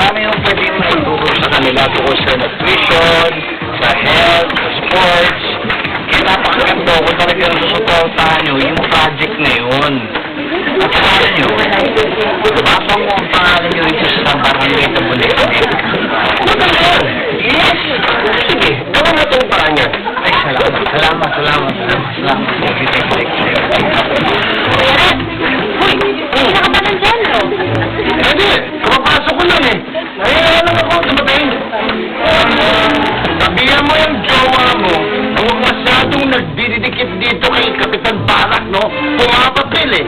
marami yung pwedeng maituro sa kanila tungkol sa nutrition, sa health, sa sports. Kaya napakaganda kung talagang susuportahan nyo yung project na yun. Ang pangalan nyo, basa mo ang pangalan nyo ito sa Barangay Tabunes. Yes! Sige, gawin mo itong paraan niya. Ay, salamat. Thank you. Uy, hindi na ka ba nandyan, no? Hindi, kapapasok ko lang eh. Ay, alam ako, dumating. Sabihan mo yung jowa mo na huwag masyadong nagdidikit dito kay Kapitan Barak, no? Pumapapil eh.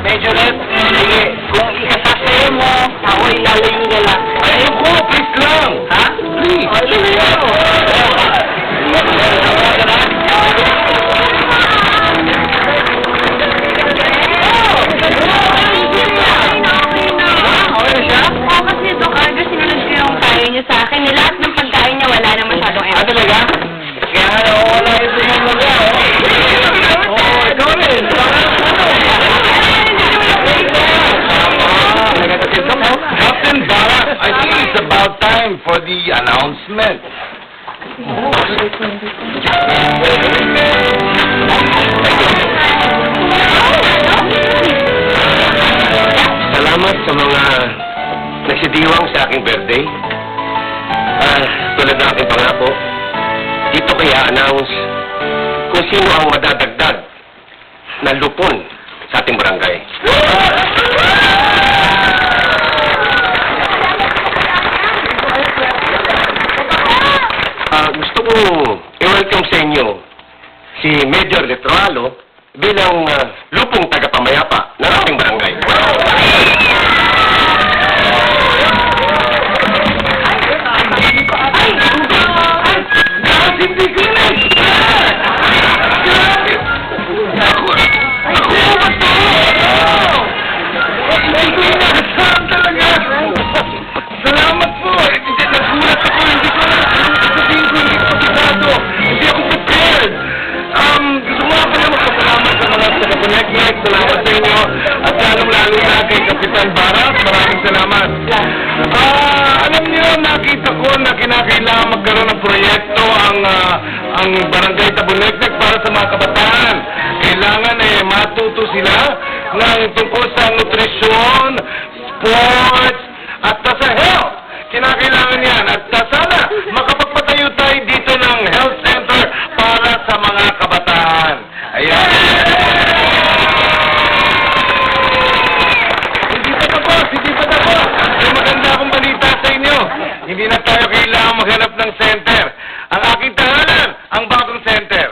Medyo red, sige, kung ikasasayo mo, ako ilalayo na lang. Ayaw ko, please lang. Ha? Please. Sa akin, lahat ng pagkain niya wala na masyadong Ah, talaga? Kaya nga, wala ito yung mga, Oo, ikaw rin. Captain Barak, I think it's about time for the announcement. Salamat sa mga nagsidiwang sa aking birthday. Tulad ng aking pangako, dito kaya announce kung sino ang madadagdag na lupon sa ating barangay. Gusto kong i-welcome sa inyo si Major Letralo bilang lupong tagapamayapa ng ating barangay. Salamat po! Nagulat ako, hindi ko sabihin ko yung kapitado. Hindi ako prepared. Gusto mo ako na magpasalamat sa mga taga-connect. Salamat sa inyo. At lalong-lalo na kay Kapitan Barak. Maraming salamat. Alam niyo, nakita ko na kinakailangan magkaroon ng proyekto ang Barangay Tabuneknek para sa mga kabataan. Kailangan matuto sila ng tungkol sa nutrisyon, sports, at sa health. Kinakailangan yan. At sana makapagpatayo tayo dito ng health center para sa mga kabataan. Ayan. Hindi pa tapos. May maganda akong balita sa inyo. Hindi na tayo kailangan maghanap ng center. Ang aking tahanan, ang bagong center.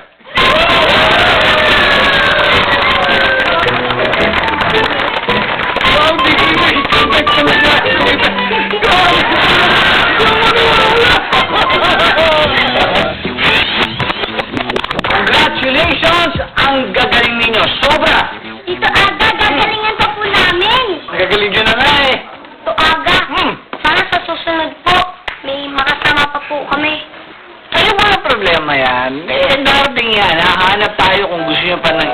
Congratulations! Ang gagaling ninyo. Sobra! Tito Aga, gagalingan pa po namin. Nagagaling nyo na nga eh. Tito Aga, sana sa susunod po, may makasama pa po kami. Ano ba ang problema yan? Darating yan. Hahanap tayo kung gusto nyo pa ng